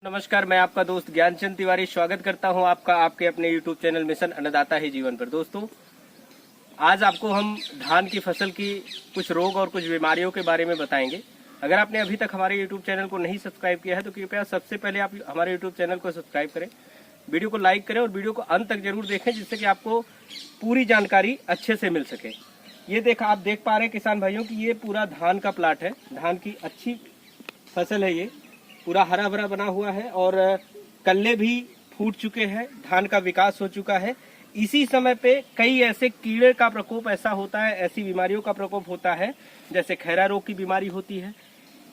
नमस्कार, मैं आपका दोस्त ज्ञानचंद तिवारी स्वागत करता हूं आपका आपके अपने YouTube चैनल मिशन अन्नदाता है जीवन पर। दोस्तों, आज आपको हम धान की फसल की कुछ रोग और कुछ बीमारियों के बारे में बताएंगे। अगर आपने अभी तक हमारे YouTube चैनल को नहीं सब्सक्राइब किया है तो कृपया सबसे पहले आप हमारे YouTube चैनल को सब्सक्राइब करें, वीडियो को लाइक करें और वीडियो को अंत तक जरूर देखें, जिससे कि आपको पूरी जानकारी अच्छे से मिल सके। ये आप देख पा रहे हैं किसान भाइयों की ये पूरा धान का प्लाट है। धान की अच्छी फसल है, ये पूरा हरा भरा बना हुआ है और कल्ले भी फूट चुके हैं, धान का विकास हो चुका है। इसी समय पे कई ऐसे कीड़े का प्रकोप ऐसा होता है, ऐसी बीमारियों का प्रकोप होता है, जैसे खैरा रोग की बीमारी होती है,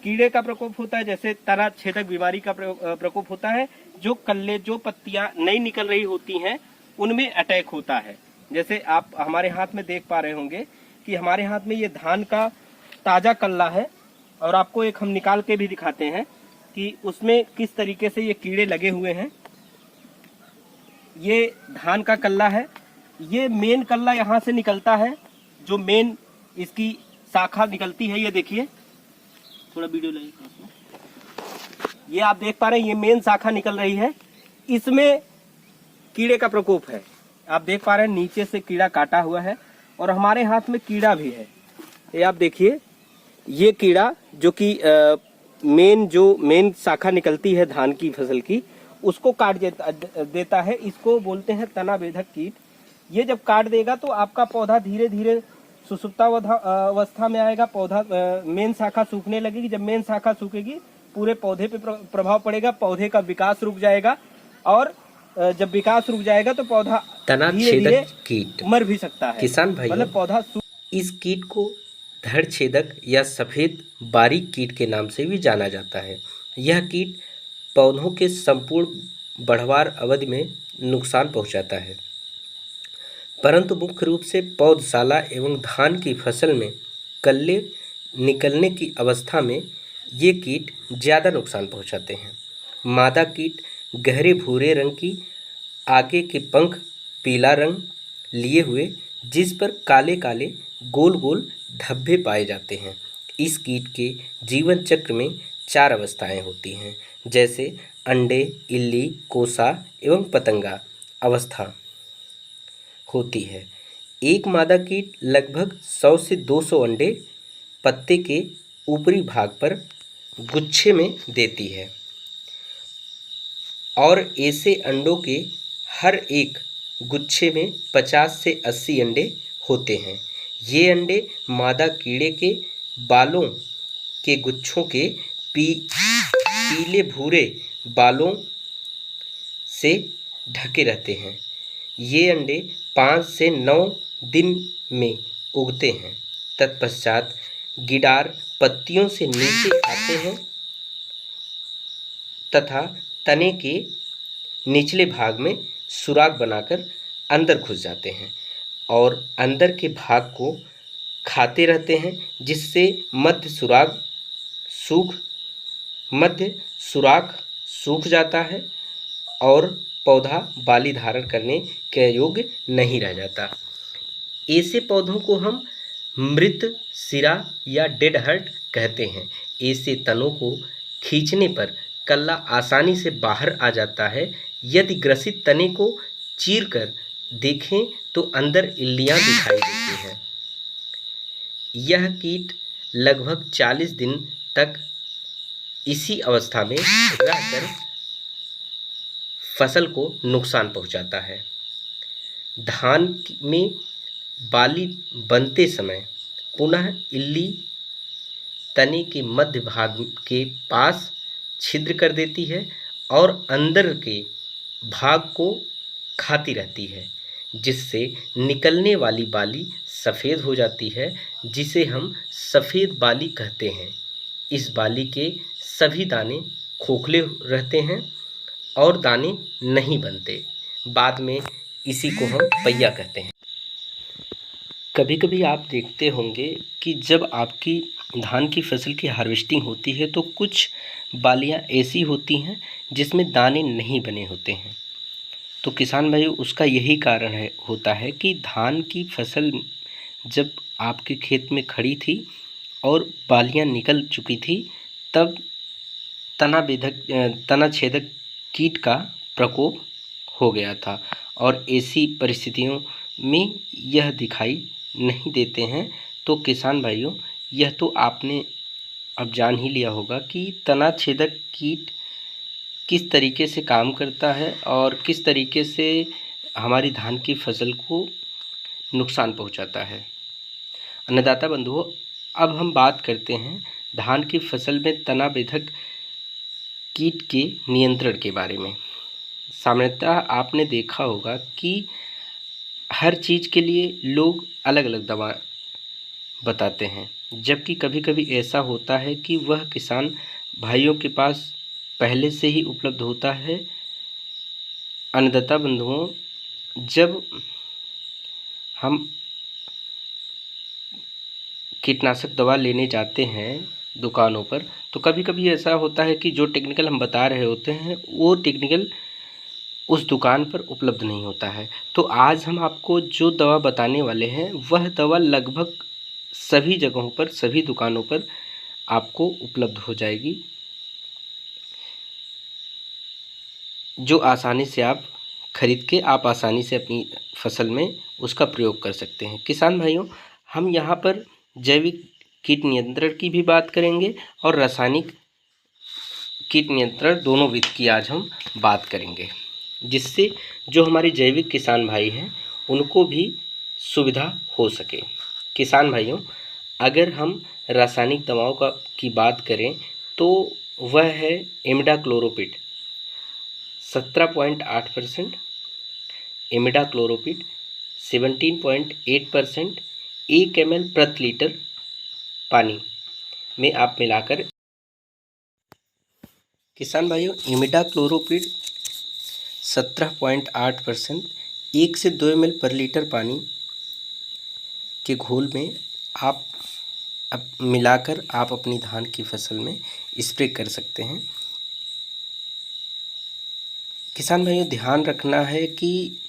कीड़े का प्रकोप होता है, जैसे तना छेदक बीमारी का प्रकोप होता है। जो कल्ले, जो पत्तियां नई निकल रही होती हैं, उनमें अटैक होता है। जैसे आप हमारे हाथ में देख पा रहे होंगे कि हमारे हाथ में ये धान का ताजा कल्ला है और आपको एक हम निकाल के भी दिखाते हैं कि उसमें किस तरीके से ये कीड़े लगे हुए हैं। ये धान का कल्ला है, ये मेन कल्ला यहाँ से निकलता है, जो मेन इसकी शाखा निकलती है। ये देखिए, थोड़ा वीडियो लाइए, ये आप देख पा रहे हैं, ये मेन शाखा निकल रही है, इसमें कीड़े का प्रकोप है। आप देख पा रहे हैं नीचे से कीड़ा काटा हुआ है और हमारे हाथ में कीड़ा भी है। ये आप देखिए, ये कीड़ा जो कि मेन शाखा निकलती है धान की फसल की, उसको काट देता है। इसको बोलते हैं तना बेधक कीट। ये जब काट देगा तो आपका पौधा धीरे धीरे सुसुप्तावस्था में आएगा, पौधा मेन शाखा सूखने लगेगी। जब मेन शाखा सूखेगी, पूरे पौधे पे प्रभाव पड़ेगा, पौधे का विकास रुक जाएगा और जब विकास रुक जाएगा तो पौधा तना छेदक कीट मर भी सकता है। किसान भाई, मतलब पौधा इस कीट को धड़ छेदक या सफेद बारीक कीट के नाम से भी जाना जाता है। यह कीट पौधों के संपूर्ण बढ़वार अवधि में नुकसान पहुंचाता है, परंतु मुख्य रूप से पौधशाला एवं धान की फसल में कल्ले निकलने की अवस्था में ये कीट ज़्यादा नुकसान पहुंचाते हैं। मादा कीट गहरे भूरे रंग की, आगे के पंख पीला रंग लिए हुए, जिस पर काले काले गोल गोल धब्बे पाए जाते हैं। इस कीट के जीवन चक्र में 4 अवस्थाएं होती हैं, जैसे अंडे, इल्ली, कोसा एवं पतंगा अवस्था होती है। एक मादा कीट लगभग 100 से 200 अंडे पत्ते के ऊपरी भाग पर गुच्छे में देती है और ऐसे अंडों के हर एक गुच्छे में 50 से 80 अंडे होते हैं। ये अंडे मादा कीड़े के बालों के गुच्छों के पीले भूरे बालों से ढके रहते हैं। ये अंडे 5 से 9 दिन में उगते हैं। तत्पश्चात गिडार पत्तियों से नीचे आते हैं तथा तने के निचले भाग में सुराख बनाकर अंदर घुस जाते हैं और अंदर के भाग को खाते रहते हैं, जिससे मध्य सुराख सूख जाता है और पौधा बाली धारण करने के योग्य नहीं रह जाता। ऐसे पौधों को हम मृत सिरा या डेड हर्ट कहते हैं। ऐसे तनों को खींचने पर कल्ला आसानी से बाहर आ जाता है। यदि ग्रसित तने को चीरकर देखें तो अंदर इल्लियां दिखाई देती हैं। यह कीट लगभग 40 दिन तक इसी अवस्था में रहकर फसल को नुकसान पहुंचाता है। धान में बाली बनते समय पुनः इल्ली तने के मध्य भाग के पास छिद्र कर देती है और अंदर के भाग को खाती रहती है, जिससे निकलने वाली बाली सफ़ेद हो जाती है, जिसे हम सफ़ेद बाली कहते हैं। इस बाली के सभी दाने खोखले रहते हैं और दाने नहीं बनते। बाद में इसी को हम पहिया कहते हैं। कभी कभी आप देखते होंगे कि जब आपकी धान की फसल की हार्वेस्टिंग होती है तो कुछ बालियां ऐसी होती हैं जिसमें दाने नहीं बने होते हैं। तो किसान भाई, उसका यही कारण होता है कि धान की फसल जब आपके खेत में खड़ी थी और बालियां निकल चुकी थी, तब तना छेदक कीट का प्रकोप हो गया था और ऐसी परिस्थितियों में यह दिखाई नहीं देते हैं। तो किसान भाइयों, यह तो आपने अब जान ही लिया होगा कि तना छेदक कीट किस तरीके से काम करता है और किस तरीके से हमारी धान की फसल को नुकसान पहुंचाता है। अन्नदाता बंधुओं, अब हम बात करते हैं धान की फसल में तना बेधक कीट के नियंत्रण के बारे में। सामान्यतः आपने देखा होगा कि हर चीज़ के लिए लोग अलग अलग दवा बताते हैं, जबकि कभी कभी ऐसा होता है कि वह किसान भाइयों के पास पहले से ही उपलब्ध होता है। अन्नदाता बंधुओं, जब हम कीटनाशक दवा लेने जाते हैं दुकानों पर, तो कभी कभी ऐसा होता है कि जो टेक्निकल हम बता रहे होते हैं वो टेक्निकल उस दुकान पर उपलब्ध नहीं होता है। तो आज हम आपको जो दवा बताने वाले हैं वह दवा लगभग सभी जगहों पर, सभी दुकानों पर आपको उपलब्ध हो जाएगी, जो आसानी से आप खरीद के आप आसानी से अपनी फसल में उसका प्रयोग कर सकते हैं। किसान भाइयों, हम यहाँ पर जैविक कीट नियंत्रण की भी बात करेंगे और रासायनिक कीट नियंत्रण दोनों विधि की आज हम बात करेंगे, जिससे जो हमारे जैविक किसान भाई हैं उनको भी सुविधा हो सके। किसान भाइयों, अगर हम रासायनिक दवाओं की बात करें तो वह है इमिडाक्लोरोपिड 17.8%, इमिडाक्लोरोपिड 17.8%, 1 ml प्रति लीटर पानी में आप मिलाकर। किसान भाइयों, इमिडाक्लोरोपिड 17.8% 1 से 2 ml पर लीटर पानी के घोल में आप मिलाकर आप अपनी धान की फसल में स्प्रे कर सकते हैं। किसान भाइयों, ध्यान रखना है कि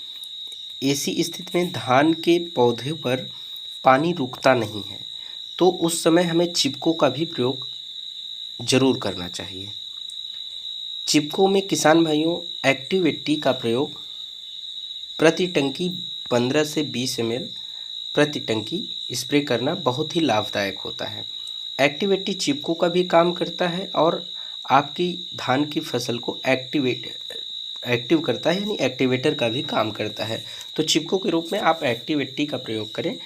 ऐसी स्थिति में धान के पौधे पर पानी रुकता नहीं है, तो उस समय हमें चिपको का भी प्रयोग ज़रूर करना चाहिए। चिपको में किसान भाइयों एक्टिव 80 का प्रयोग प्रति टंकी 15 से 20 ml प्रति टंकी स्प्रे करना बहुत ही लाभदायक होता है। एक्टिव 80 चिपको का भी काम करता है और आपकी धान की फसल को एक्टिव करता है, यानी एक्टिवेटर का भी काम करता है। तो चिपको के रूप में आप एक्टिव 80 का प्रयोग करें,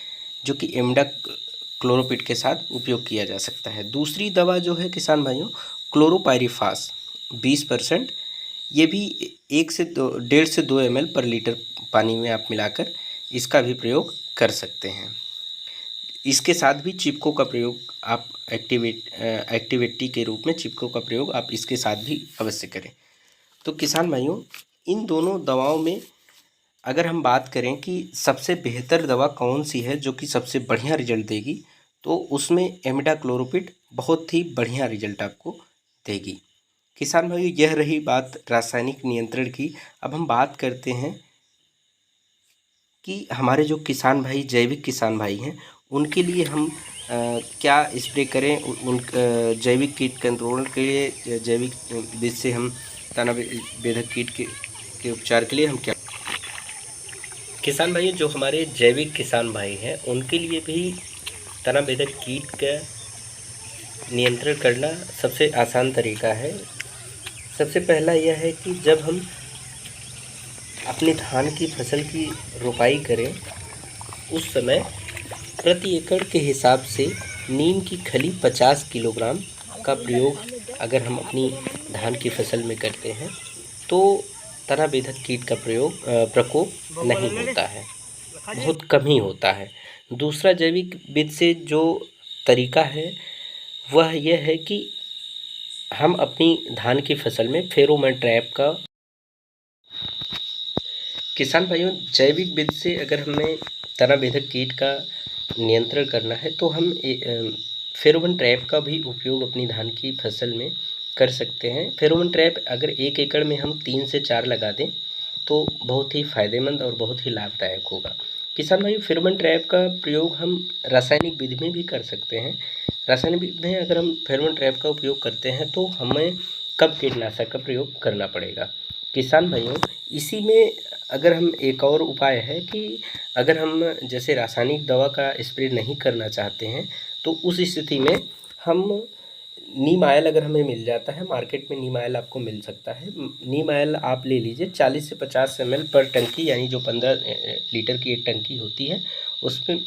जो कि इमिडाक्लोरोपिड के साथ उपयोग किया जा सकता है। दूसरी दवा जो है किसान भाइयों, क्लोरोपाइरीफास 20%, ये भी 1.5 से 2 ml पर लीटर पानी में आप मिलाकर इसका भी प्रयोग कर सकते हैं। इसके साथ भी चिपको का प्रयोग आप एक्टिविटी के रूप में चिपको का प्रयोग आप इसके साथ भी अवश्य करें। तो किसान भाइयों, इन दोनों दवाओं में अगर हम बात करें कि सबसे बेहतर दवा कौन सी है जो कि सबसे बढ़िया रिजल्ट देगी, तो उसमें इमिडाक्लोरोपिड बहुत ही बढ़िया रिजल्ट आपको देगी। किसान भाइयों, यह रही बात रासायनिक नियंत्रण की। अब हम बात करते हैं कि हमारे जो किसान भाई, जैविक किसान भाई हैं, उनके लिए हम क्या स्प्रे करें। जैविक कीट कंट्रोल के लिए, जैविक विधि से हम तना बेधक कीट के उपचार के लिए हम क्या। किसान भाइयों, जो हमारे जैविक किसान भाई हैं उनके लिए भी तना बेधक कीट का नियंत्रण करना सबसे आसान तरीका है। सबसे पहला यह है कि जब हम अपनी धान की फसल की रोपाई करें, उस समय प्रति एकड़ के हिसाब से नीम की खली 50 किलोग्राम का प्रयोग अगर हम अपनी धान की फसल में करते हैं तो तना बेधक कीट का प्रकोप नहीं होता है, बहुत कम ही होता है। दूसरा जैविक विधि से जो तरीका है वह यह है कि हम अपनी धान की फसल में फेरोमोन ट्रैप का। किसान भाइयों, जैविक विधि से अगर हमें तना बेधक कीट का नियंत्रण करना है तो हम फेरोमोन ट्रैप का भी उपयोग अपनी धान की फसल में कर सकते हैं। फेरोमोन ट्रैप अगर 1 एकड़ में हम 3 से 4 लगा दें तो बहुत ही फ़ायदेमंद और बहुत ही लाभदायक होगा। किसान भाइयों, फेरोमोन ट्रैप का प्रयोग हम रासायनिक विधि में भी कर सकते हैं। रासायनिक विधि में अगर हम फेरोमोन ट्रैप का उपयोग करते हैं तो हमें कब कीटनाशक का प्रयोग करना पड़ेगा। किसान भाइयों, इसी में अगर हम एक और उपाय है कि अगर हम जैसे रासायनिक दवा का स्प्रे नहीं करना चाहते हैं तो उस स्थिति में हम नीम ऑयल अगर हमें मिल जाता है, मार्केट में नीम ऑयल आपको मिल सकता है। नीम ऑयल आप ले लीजिए 40 से 50 ml पर टंकी, यानी जो 15 लीटर की एक टंकी होती है उसमें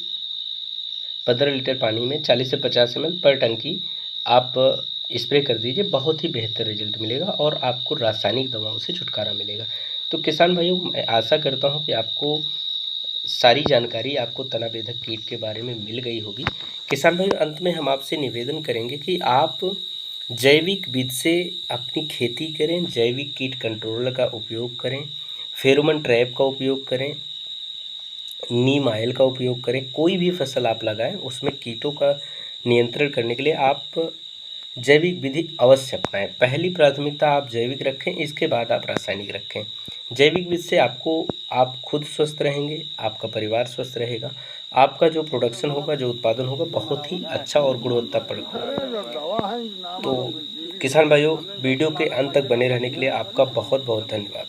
15 लीटर पानी में 40 से 50 ml पर टंकी आप स्प्रे कर दीजिए। बहुत ही बेहतर रिजल्ट मिलेगा और आपको रासायनिक दवाओं से छुटकारा मिलेगा। तो किसान भाइयों, मैं आशा करता हूँ कि आपको सारी जानकारी आपको तना बेधक कीट के बारे में मिल गई होगी। किसान भाइयों, अंत में हम आपसे निवेदन करेंगे कि आप जैविक विधि से अपनी खेती करें, जैविक कीट कंट्रोलर का उपयोग करें, फेरोमोन ट्रैप का उपयोग करें, नीम ऑयल का उपयोग करें। कोई भी फसल आप लगाएं उसमें कीटों का नियंत्रण करने के लिए आप जैविक विधि अवश्य अपनाएं। पहली प्राथमिकता आप जैविक रखें, इसके बाद आप रासायनिक रखें। जैविक विधि से आप खुद स्वस्थ रहेंगे, आपका परिवार स्वस्थ रहेगा, आपका जो प्रोडक्शन होगा, जो उत्पादन होगा, बहुत ही अच्छा और गुणवत्तापूर्ण होगा। तो किसान भाइयों, वीडियो के अंत तक बने रहने के लिए आपका बहुत बहुत धन्यवाद।